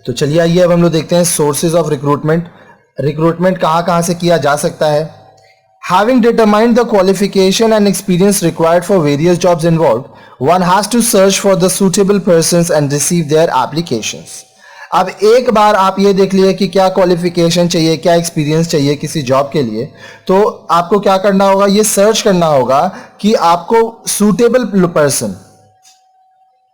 तो चलिए आइए अब हम लोग देखते हैं सोर्सेज ऑफ रिक्रूटमेंट। रिक्रूटमेंट कहाँ कहाँ से किया जा सकता है। Having determined the qualification and experience required for various jobs involved, one has to search for the suitable persons and receive their applications. अब एक बार आप ये देख लिए कि क्या क्वालिफिकेशन चाहिए, क्या एक्सपीरियंस चाहिए किसी जॉब के लिए, तो आपको क्या करना होगा, ये सर्च करना होगा कि आपको सूटेबल पर्सन,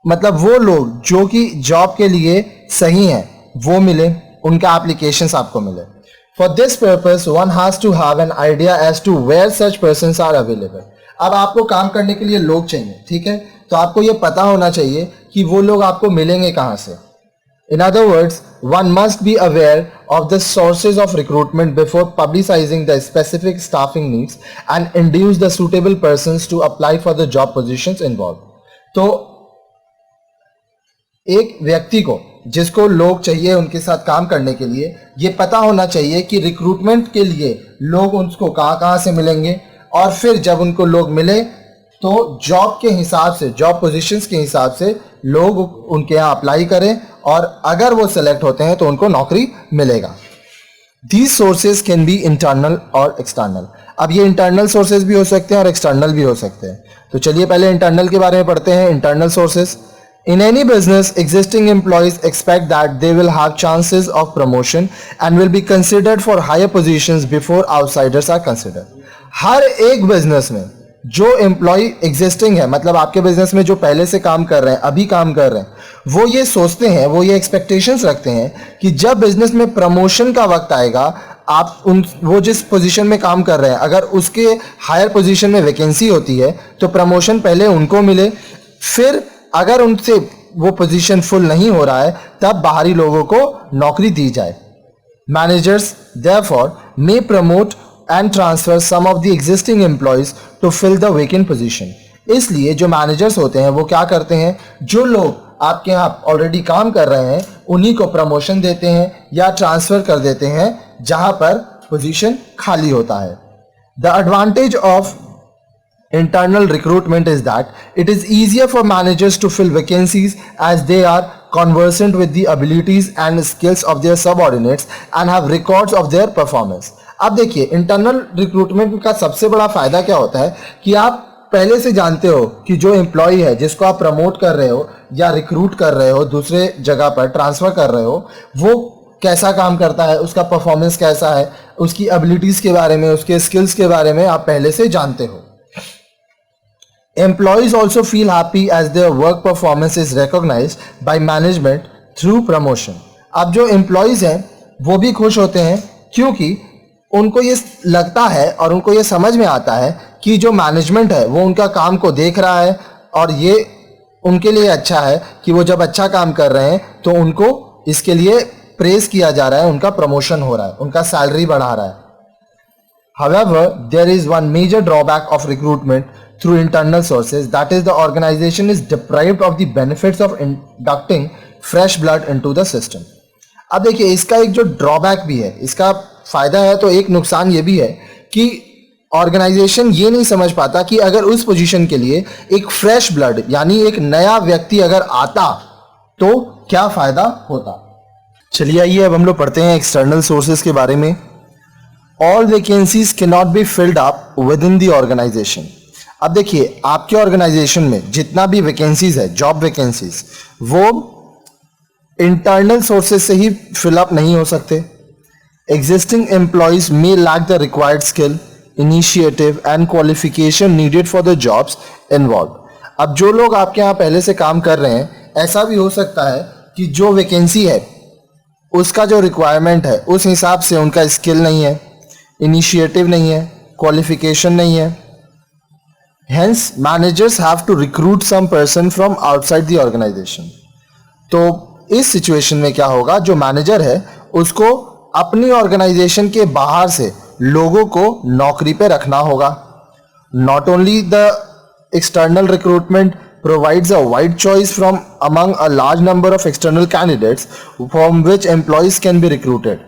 मतलब वो लोग जो कि जॉब के लिए सही हैं, वो मिले, उनका एप्लीकेशंस आपको मिले। For this purpose, one has to have an idea as to where such persons are available. अब आपको काम करने के लिए लोग चाहिए, ठीक है, तो आपको ये पता होना चाहिए कि वो लोग आपको मिलेंगे कहाँ से। In other words, one must be aware of the sources of recruitment before publicizing the specific staffing needs and induce the suitable persons to apply for the job positions involved. तो एक व्यक्ति को, जिसको लोग चाहिए उनके साथ काम करने के लिए, ये पता होना चाहिए कि रिक्रूटमेंट के लिए लोग उनको कहाँ से मिलेंगे, और फिर जब उनको लोग मिले तो जॉब के हिसाब से, जॉब पोजीशंस के हिसाब से लोग उनके यहाँ अप्लाई करें, और अगर वो सिलेक्ट होते हैं तो उनको नौकरी मिलेगा। These sources can be internal और external। अब ये इंटरनल सोर्सेज भी हो सकते हैं और एक्सटर्नल भी हो सकते हैं। तो चलिए पहले इंटरनल के बारे में पढ़ते हैं। Internal sources. In any business, existing employees expect that they will have chances of promotion and will be considered for higher positions before outsiders are considered. हर एक बिजनेस में जो एम्प्लॉय एग्जिस्टिंग है, मतलब आपके बिजनेस में जो पहले से काम कर रहे हैं, अभी काम कर रहे हैं, वो ये सोचते हैं, वो ये एक्सपेक्टेशंस रखते हैं कि जब बिजनेस में प्रमोशन का वक्त आएगा, आप वो जिस पोजीशन में काम कर रहे हैं, अगर उसके हायर पोजीशन में वैकेंसी होती है तो प्रमोशन पहले उनको मिले, फिर अगर उनसे वो पोजीशन फुल नहीं हो रहा है तब बाहरी लोगों को नौकरी दी जाए। Managers therefore may promote and transfer some of the existing employees to fill the vacant position. इसलिए जो मैनेजर्स होते हैं वो क्या करते हैं, जो लोग आपके यहाँ ऑलरेडी काम कर रहे हैं उन्हीं को प्रमोशन देते हैं या ट्रांसफर कर देते हैं जहां पर पोजीशन खाली होता है। The advantage of internal recruitment is that it is easier for managers to fill vacancies as they are conversant with the abilities and skills of their subordinates and have records of their performance। अब देखिए internal recruitment का सबसे बड़ा फायदा क्या होता है कि आप पहले से जानते हो कि जो एम्प्लॉय है जिसको आप प्रमोट कर रहे हो या रिक्रूट कर रहे हो, दूसरे जगह पर ट्रांसफर कर रहे हो, वो कैसा काम करता है, उसका परफॉर्मेंस कैसा है, उसकी एबिलिटीज के बारे में, उसके स्किल्स के बारे में आप पहले से जानते हो। Employees also feel happy as their work performance is recognized by management through promotion। अब जो एम्प्लॉयज हैं वो भी खुश होते हैं क्योंकि उनको ये लगता है और उनको ये समझ में आता है कि जो मैनेजमेंट है वो उनका काम को देख रहा है और ये उनके लिए अच्छा है कि वो जब अच्छा काम कर रहे हैं तो उनको इसके लिए प्रेज किया जा रहा है, उनका प्रमोशन हो रहा है, उनका सैलरी बढ़ा रहा है। However, there is one major drawback of recruitment through internal sources, that is the organization is deprived of the benefits of inducting fresh blood into the system। अब देखिए इसका एक जो ड्रॉबैक भी है, इसका फायदा है तो एक नुकसान ये भी है कि ऑर्गेनाइजेशन ये नहीं समझ पाता कि अगर उस पोजीशन के लिए एक फ्रेश ब्लड यानी एक नया व्यक्ति अगर आता तो क्या फायदा होता। चलिए आइए अब हम लोग पढ़ते हैं एक्सटर्नल सोर्सेज के बारे में। All vacancies cannot be filled up within the organization। अब देखिए आपके ऑर्गेनाइजेशन में जितना भी वैकेंसीज है, जॉब वैकेंसीज, वो इंटरनल सोर्सेज से ही फिलअप नहीं हो सकते। Existing employees may lack the required skill, initiative and qualification needed for the jobs involve. अब जो लोग आपके यहाँ पहले से काम कर रहे हैं, ऐसा भी हो सकता है कि जो वैकेंसी है उसका जो रिक्वायरमेंट है उस हिसाब से उनका स्किल नहीं है, इनिशिएटिव नहीं है, क्वालिफिकेशन नहीं है। Hence, managers have to recruit some person from outside the organization। तो इस सिचुएशन में क्या होगा, जो मैनेजर है उसको अपनी ऑर्गेनाइजेशन के बाहर से लोगों को नौकरी पे रखना होगा। Not only the external recruitment provides a wide choice from among a large number of external candidates from which employees can be recruited।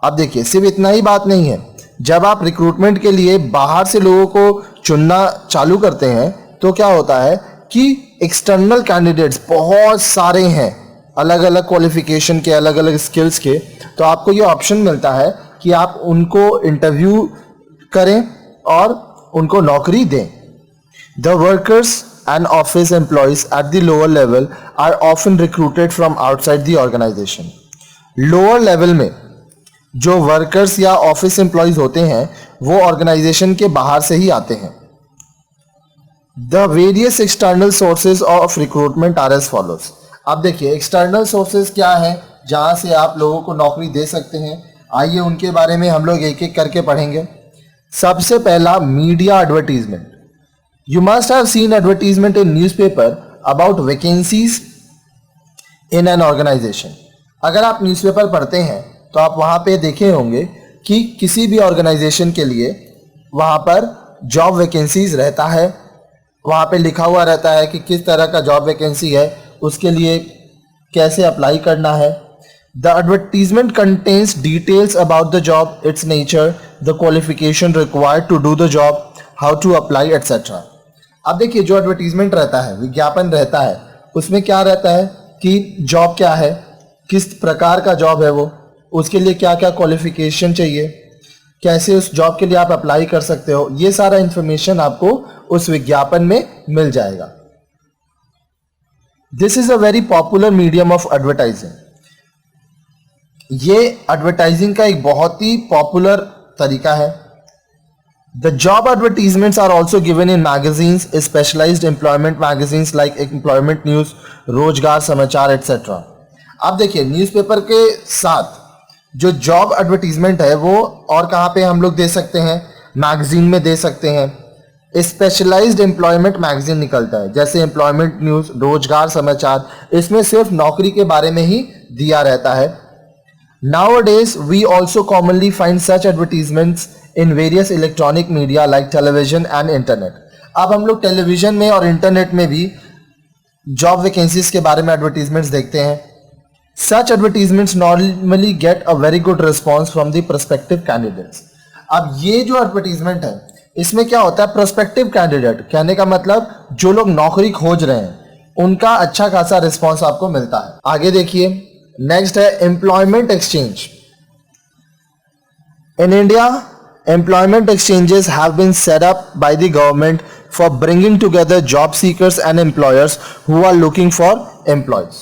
अब देखिए सिर्फ इतना ही बात नहीं है, जब आप रिक्रूटमेंट के लिए बाहर से लोगों को चुनना चालू करते हैं तो क्या होता है कि एक्सटर्नल कैंडिडेट्स बहुत सारे हैं अलग अलग क्वालिफिकेशन के, अलग अलग स्किल्स के, तो आपको ये ऑप्शन मिलता है कि आप उनको इंटरव्यू करें और उनको नौकरी दें. The workers and office employees at the lower level are often recruited from outside the organization. Lower level में जो वर्कर्स या ऑफिस एम्प्लॉयज होते हैं वो ऑर्गेनाइजेशन के बाहर से ही आते हैं. The various external sources of recruitment are as follows. अब देखिए एक्सटर्नल सोर्सेज क्या है जहां से आप लोगों को नौकरी दे सकते हैं. आइए उनके बारे में हम लोग एक एक करके पढ़ेंगे. सबसे पहला, media advertisement. You must have seen advertisement in newspaper about vacancies in an organization. अगर आप न्यूज़पेपर पढ़ते हैं तो आप वहाँ पे देखे होंगे कि किसी भी ऑर्गेनाइजेशन के लिए वहाँ पर जॉब वैकेंसीज रहता है. वहाँ पे लिखा हुआ रहता है कि किस तरह का जॉब वैकेंसी है, उसके लिए कैसे अप्लाई करना है. The advertisement contains details about the job, its nature, the qualification required to do the job, how to apply, etc. अब देखिए जो एडवर्टीजमेंट रहता है, विज्ञापन रहता है, उसमें क्या रहता है कि जॉब क्या है, किस प्रकार का जॉब है वो, उसके लिए क्या क्या क्वालिफिकेशन चाहिए, कैसे उस जॉब के लिए आप अप्लाई कर सकते हो, ये सारा इंफॉर्मेशन आपको उस विज्ञापन में मिल जाएगा. This is a very popular medium of advertising. ये एडवर्टाइजिंग का एक बहुत ही पॉपुलर तरीका है. The job advertisements are also given in magazines, specialized employment magazines like Employment News, रोजगार समाचार etc. अब देखिए न्यूज़पेपर के साथ जो जॉब एडवर्टीजमेंट है वो और कहाँ पे हम लोग दे सकते हैं, मैगजीन में दे सकते हैं. स्पेशलाइज्ड एम्प्लॉयमेंट मैगजीन निकलता है जैसे एम्प्लॉयमेंट न्यूज़, रोजगार समाचार, इसमें सिर्फ नौकरी के बारे में ही दिया रहता है. Nowadays, we also commonly find such advertisements in various electronic media like television and internet. अब हम लोग टेलीविजन में और इंटरनेट में भी जॉब वैकेंसीज के बारे में एडवर्टीजमेंट्स देखते हैं. Such advertisements normally get a very good response from the prospective candidates. अब ये जो एडवर्टीजमेंट है इसमें क्या होता है, प्रोस्पेक्टिव कैंडिडेट कहने का मतलब जो लोग नौकरी खोज रहे हैं उनका अच्छा खासा रिस्पॉन्स आपको मिलता है. आगे देखिए, नेक्स्ट है employment exchange. In India employment exchanges have been set up by the government for bringing together job seekers and employers who are looking for employees.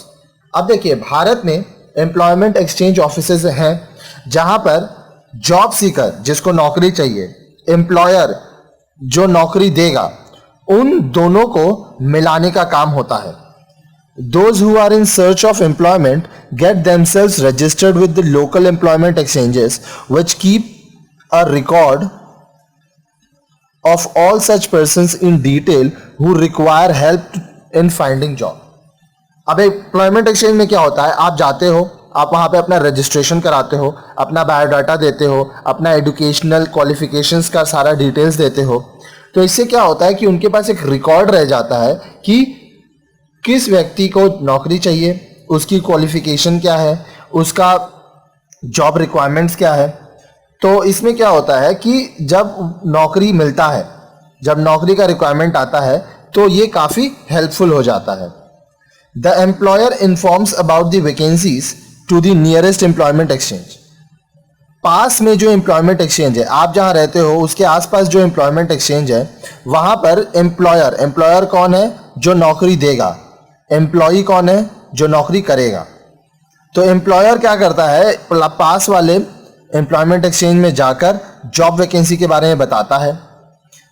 अब देखिए भारत में एम्प्लॉयमेंट एक्सचेंज ऑफिसेज हैं जहां पर जॉब सीकर जिसको नौकरी चाहिए, एम्प्लॉयर जो नौकरी देगा, उन दोनों को मिलाने का काम होता है. Those who are in search of employment get themselves registered with the local employment exchanges which keep a record of all such persons in detail who require help in finding job. अब employment exchange में क्या होता है, आप जाते हो, आप वहाँ पे अपना रजिस्ट्रेशन कराते हो, अपना बायोडाटा देते हो, अपना एजुकेशनल क्वालिफिकेशंस का सारा डिटेल्स देते हो. तो इससे क्या होता है कि उनके पास एक रिकॉर्ड रह जाता है कि किस व्यक्ति को नौकरी चाहिए, उसकी क्वालिफिकेशन क्या है, उसका जॉब रिक्वायरमेंट्स क्या है. तो इसमें क्या होता है कि जब नौकरी मिलता है, जब नौकरी का रिक्वायरमेंट आता है तो ये काफ़ी हेल्पफुल हो जाता है. The employer informs about the vacancies to the nearest employment exchange. पास में जो एम्प्लॉयमेंट एक्सचेंज है, आप जहाँ रहते हो उसके आसपास जो एम्प्लॉयमेंट एक्सचेंज है वहाँ पर एम्प्लॉयर कौन है, जो नौकरी देगा, एम्प्लॉई कौन है, जो नौकरी करेगा. तो एम्प्लॉयर क्या करता है, पास वाले एम्प्लॉयमेंट एक्सचेंज में जाकर जॉब वैकेंसी के बारे में बताता है.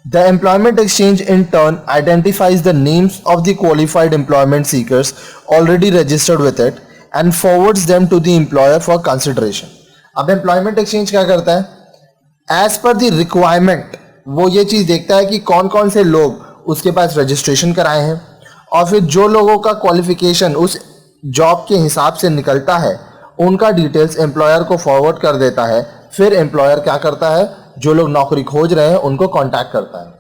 The employment exchange in turn identifies the names of the qualified employment seekers already registered with it and forwards them to the employer for consideration. अब एम्प्लॉयमेंट एक्सचेंज क्या करता है, एज पर द रिक्वायरमेंट वो ये चीज़ देखता है कि कौन कौन से लोग उसके पास रजिस्ट्रेशन कराए हैं, और फिर जो लोगों का क्वालिफिकेशन उस जॉब के हिसाब से निकलता है उनका डिटेल्स एम्प्लॉयर को फॉरवर्ड कर देता है. फिर एम्प्लॉयर क्या करता है, जो लोग नौकरी खोज रहे हैं उनको कांटेक्ट करता है.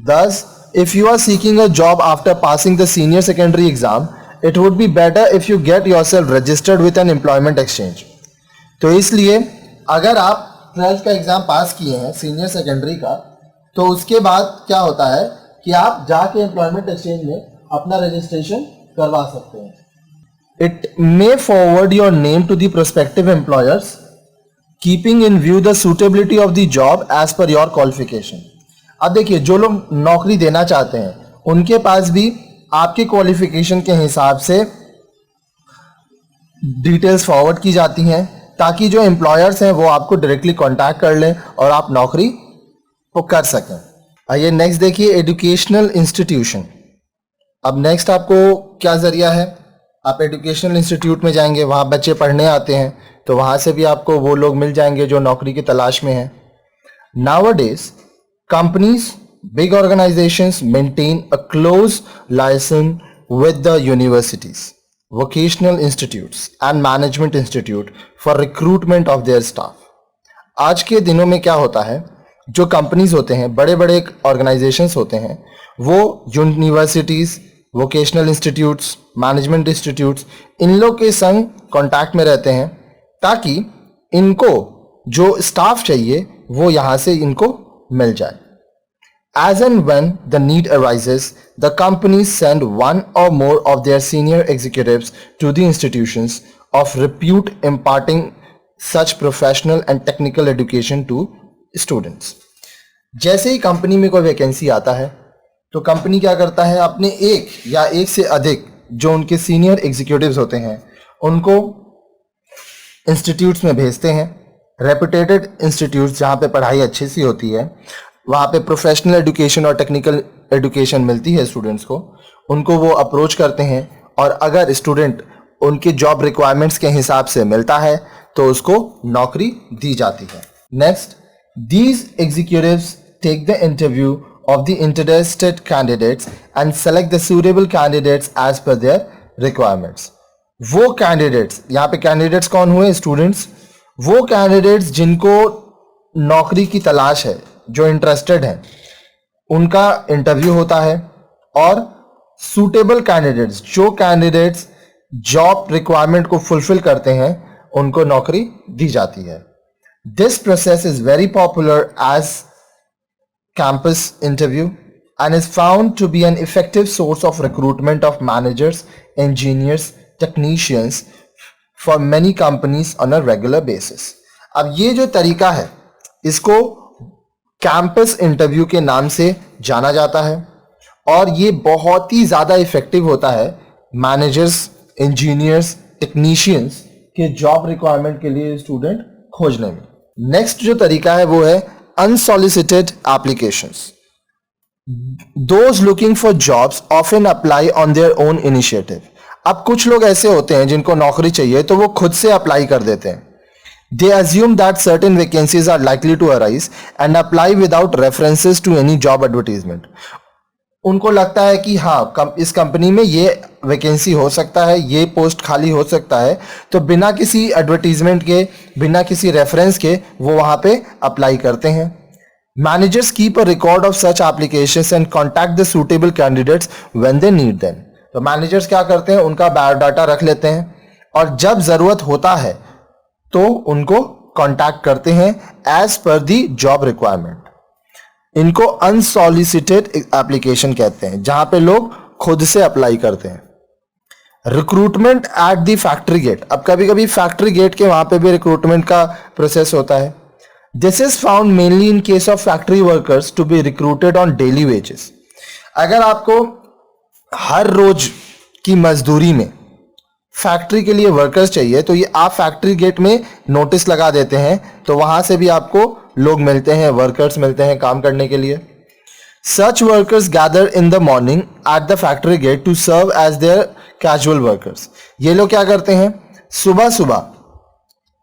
Thus, if you are seeking a job after passing the senior secondary exam, it would be better if you get yourself registered with an employment exchange. तो इसलिए अगर आप 12th का एग्जाम पास किए हैं सीनियर सेकेंडरी का, तो उसके बाद क्या होता है कि आप जाके एम्प्लॉयमेंट एक्सचेंज में अपना रजिस्ट्रेशन करवा सकते हैं. It may forward your name to the prospective employers, keeping in view the suitability of the job as per your qualification. अब देखिए, जो लोग नौकरी देना चाहते हैं उनके पास भी आपके क्वालिफिकेशन के हिसाब से डिटेल्स फॉरवर्ड की जाती हैं, ताकि जो एम्प्लॉयर्स हैं वो आपको डायरेक्टली कांटेक्ट कर लें और आप नौकरी को कर सकें. आइए नेक्स्ट देखिए, एजुकेशनल इंस्टीट्यूशन. अब नेक्स्ट आपको क्या जरिया है, आप एजुकेशनल इंस्टीट्यूट में जाएंगे, वहाँ बच्चे पढ़ने आते हैं, तो वहाँ से भी आपको वो लोग मिल जाएंगे जो नौकरी की तलाश में हैं. Nowadays, companies, big organizations maintain a close liaison with the universities, vocational institutes and management institute for recruitment of their staff. आज के दिनों में क्या होता है, जो कंपनीज होते हैं, बड़े बड़े ऑर्गेनाइजेशंस होते हैं, वो universities, vocational institutes, management institutes, इन लोग के संग कांटेक्ट में रहते हैं, ताकि इनको जो स्टाफ चाहिए वो यहाँ से इनको मिल जाए. As and when the need arises, the companies send one or more of their senior executives to the institutions of repute, imparting such professional and technical education to students. जैसे ही कंपनी में कोई vacancy आता है तो company क्या करता है, अपने एक या एक से अधिक जो उनके सीनियर एग्जीक्यूटिव्स होते हैं उनको इंस्टीट्यूट्स में भेजते हैं. रेपुटेटेड इंस्टीट्यूट्स जहाँ पे पढ़ाई अच्छी सी होती है, वहाँ पे प्रोफेशनल एजुकेशन और टेक्निकल एजुकेशन मिलती है स्टूडेंट्स को, उनको वो अप्रोच करते हैं और अगर स्टूडेंट उनके जॉब रिक्वायरमेंट्स के हिसाब से मिलता है तो उसको नौकरी दी जाती है. Next, these executives take the interview of the interested candidates and select the suitable candidates as per their requirements. वो कैंडिडेट्स, यहाँ पे कैंडिडेट्स कौन हुए, स्टूडेंट्स, वो कैंडिडेट्स जिनको नौकरी की तलाश है, जो इंटरेस्टेड हैं, उनका इंटरव्यू होता है और सूटेबल कैंडिडेट्स, जो कैंडिडेट्स जॉब रिक्वायरमेंट को फुलफिल करते हैं, उनको नौकरी दी जाती है. This process is very popular as campus interview and is found to be an effective source of recruitment of managers, engineers, technicians for many companies on a regular basis. अब ये जो तरीका है इसको कैंपस इंटरव्यू के नाम से जाना जाता है और ये बहुत ही ज़्यादा इफेक्टिव होता है मैनेजर्स, इंजीनियर्स, टेक्नीशियंस के जॉब रिक्वायरमेंट के लिए स्टूडेंट खोजने में. नेक्स्ट जो तरीका है वो है unsolicited applications. Those looking for jobs often apply on their own initiative. अब कुछ लोग ऐसे होते हैं जिनको नौकरी चाहिए तो वो खुद से अप्लाई कर देते हैं. They assume that certain vacancies are likely to arise and apply without references to any job advertisement. उनको लगता है कि हाँ, इस कंपनी में ये वैकेंसी हो सकता है, ये पोस्ट खाली हो सकता है, तो बिना किसी एडवर्टीजमेंट के, बिना किसी रेफरेंस के वो वहाँ पे अप्लाई करते हैं. Managers keep a record of such applications and contact the suitable candidates when they need them. तो मैनेजर्स क्या करते हैं, उनका बायोडाटा रख लेते हैं और जब ज़रूरत होता है तो उनको कॉन्टैक्ट करते हैं एज पर दी जॉब रिक्वायरमेंट. इनको अनसॉलिसिटेड एप्लीकेशन कहते हैं, जहां पे लोग खुद से अप्लाई करते हैं. Recruitment at the factory gate. अब कभी कभी फैक्ट्री गेट के वहां पे भी रिक्रूटमेंट का प्रोसेस होता है. This is found mainly in case of factory workers to be recruited on daily wages. अगर आपको हर रोज की मजदूरी में फैक्ट्री के लिए वर्कर्स चाहिए तो ये आप फैक्ट्री गेट में नोटिस लगा देते हैं, तो वहां से भी आपको लोग मिलते हैं, वर्कर्स मिलते हैं काम करने के लिए. Such workers gather in the morning at the factory gate to serve as their casual workers. ये लोग क्या करते हैं, सुबह सुबह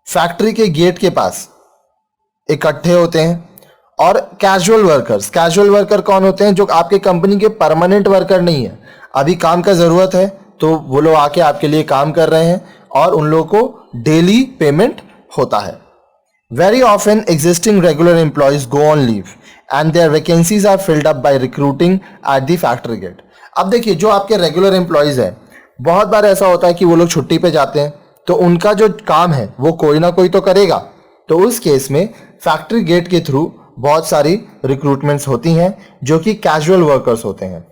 फैक्ट्री के गेट के पास इकट्ठे होते हैं और कैजुअल वर्कर कौन होते हैं, जो आपके कंपनी के परमानेंट वर्कर नहीं है, अभी काम का जरूरत है तो वो लोग आके आपके लिए काम कर रहे हैं और उन लोगों को डेली पेमेंट होता है. Very often existing regular employees go on leave and their vacancies are filled up by recruiting at the factory gate. अब देखिए, जो आपके रेगुलर एम्प्लॉयज हैं, बहुत बार ऐसा होता है कि वो लोग छुट्टी पे जाते हैं, तो उनका जो काम है वो कोई ना कोई तो करेगा. तो उस केस में फैक्ट्री गेट के थ्रू बहुत सारी रिक्रूटमेंट्स होती हैं जो कि कैजुअल वर्कर्स होते हैं.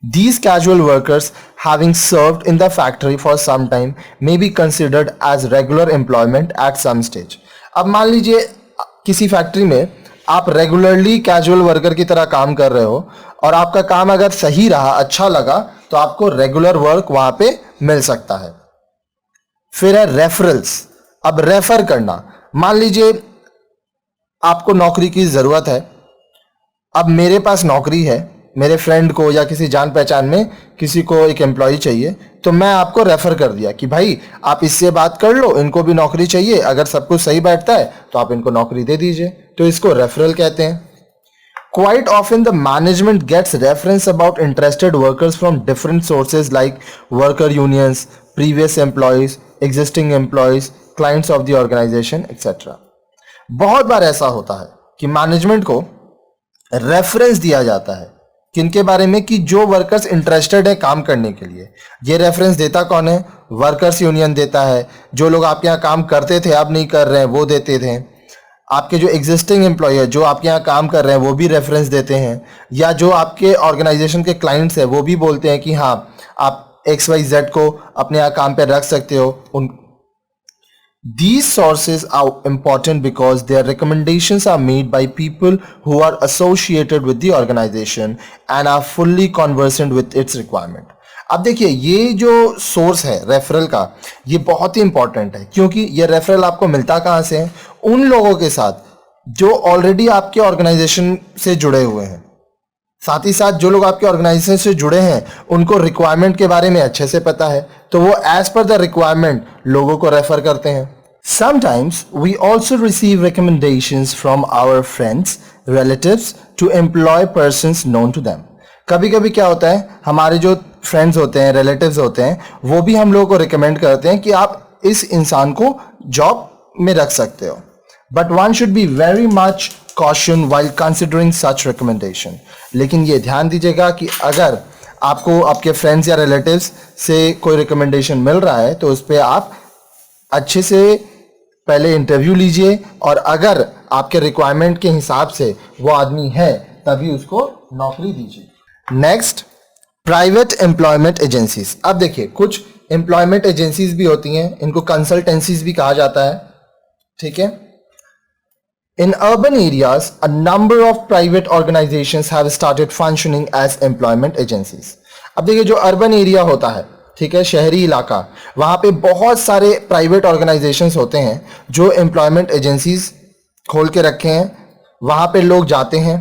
These casual workers, having served in the factory for some time, may be considered as regular employment at some stage. अब मान लीजिए किसी फैक्ट्री में आप रेगुलरली कैजुअल वर्कर की तरह काम कर रहे हो और आपका काम अगर सही रहा, अच्छा लगा, तो आपको रेगुलर वर्क वहां पे मिल सकता है. फिर है रेफरल्स. अब रेफर करना, मान लीजिए आपको नौकरी की जरूरत है. अब मेरे पास नौकरी है, मेरे फ्रेंड को या किसी जान पहचान में किसी को एक एम्प्लॉय चाहिए, तो मैं आपको रेफर कर दिया कि भाई आप इससे बात कर लो, इनको भी नौकरी चाहिए, अगर सब कुछ सही बैठता है तो आप इनको नौकरी दे दीजिए. तो इसको रेफरल कहते हैं. Quite often the management gets reference about interested workers from different sources like worker unions, previous employees, existing employees, clients of the organization, etc. बहुत बार ऐसा होता है कि मैनेजमेंट को रेफरेंस दिया जाता है किनके बारे में, कि जो वर्कर्स इंटरेस्टेड है काम करने के लिए. ये रेफरेंस देता कौन है? वर्कर्स यूनियन देता है. जो लोग आपके यहाँ काम करते थे अब नहीं कर रहे हैं वो देते थे. आपके जो एग्जिस्टिंग एम्प्लॉय है जो आपके यहाँ काम कर रहे हैं वो भी रेफरेंस देते हैं. या जो आपके ऑर्गेनाइजेशन के क्लाइंट्स हैं वो भी बोलते हैं कि हाँ आप XYZ को अपने यहाँ काम पे रख सकते हो. These sources are important because their recommendations are made by people who are associated with the organization and are fully conversant with its requirement. अब देखिए ये जो सोर्स है रेफरल का, ये बहुत ही इंपॉर्टेंट है क्योंकि ये रेफरल आपको मिलता कहाँ से है? उन लोगों के साथ जो ऑलरेडी आपके ऑर्गेनाइजेशन से जुड़े हुए हैं. साथ ही साथ जो लोग आपके ऑर्गेनाइजेशन से जुड़े हैं उनको रिक्वायरमेंट के बारे में अच्छे से पता है, तो वो एज पर द रिक्वायरमेंट लोगों को रेफर करते हैं. Sometimes we also receive recommendations from our friends, relatives to employ persons known to them. कभी कभी क्या होता है, हमारे जो फ्रेंड्स होते हैं, रिलेटिव्स होते हैं, वो भी हम लोगों को रिकमेंड करते हैं कि आप इस इंसान को जॉब में रख सकते हो. But one should be very much caution while considering such recommendation. लेकिन ये ध्यान दीजिएगा कि अगर आपको आपके फ्रेंड्स या रिलेटिव्स से कोई रिकमेंडेशन मिल रहा है तो उस पर आप अच्छे से पहले इंटरव्यू लीजिए और अगर आपके रिक्वायरमेंट के हिसाब से वो आदमी है तभी उसको नौकरी दीजिए. Next, private employment agencies. अब देखिए कुछ एम्प्लॉयमेंट एजेंसीज भी होती हैं, इनको कंसल्टेंसीज भी कहा जाता है. ठीक है. In urban areas, a number of private organizations have started functioning as employment agencies. अब देखिए जो अर्बन एरिया होता है, ठीक है, शहरी इलाका, वहां पे बहुत सारे प्राइवेट ऑर्गेनाइजेशंस होते हैं जो एम्प्लॉयमेंट एजेंसीज खोल के रखे हैं. वहां पे लोग जाते हैं.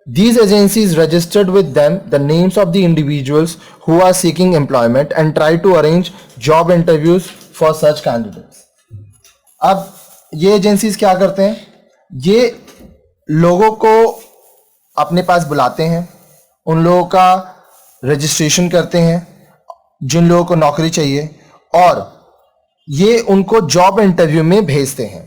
These agencies registered with them the names of the individuals who are seeking employment and try to arrange job interviews for such candidates. अब ये एजेंसीज क्या करते हैं? ये लोगों को अपने पास बुलाते हैं, उन लोगों का रजिस्ट्रेशन करते हैं जिन लोगों को नौकरी चाहिए और ये उनको जॉब इंटरव्यू में भेजते हैं.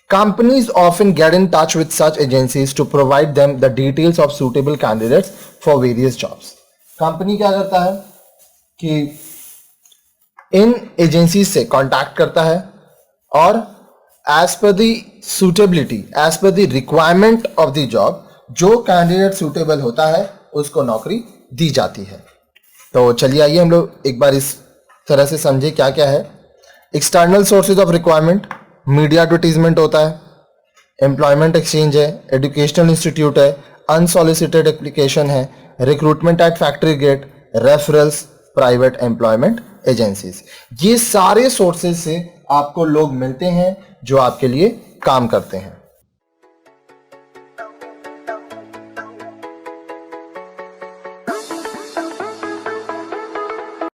Companies often get in touch with such agencies to provide them the details of suitable candidates for various jobs. Company क्या करता है कि इन एजेंसीज से कांटेक्ट करता है और as per the suitability, as per the requirement of the job, जो candidate suitable होता है उसको नौकरी दी जाती है. तो चलिए आइए हम लोग एक बार इस तरह से समझे क्या क्या है. External sources of requirement, media advertisement होता है, एम्प्लॉयमेंट एक्सचेंज है, एजुकेशनल इंस्टीट्यूट है, अनसॉलिसिटेड एप्लीकेशन है, recruitment at factory gate, referrals, private employment agencies. ये सारे सोर्सेज से आपको लोग मिलते हैं जो आपके लिए काम करते हैं.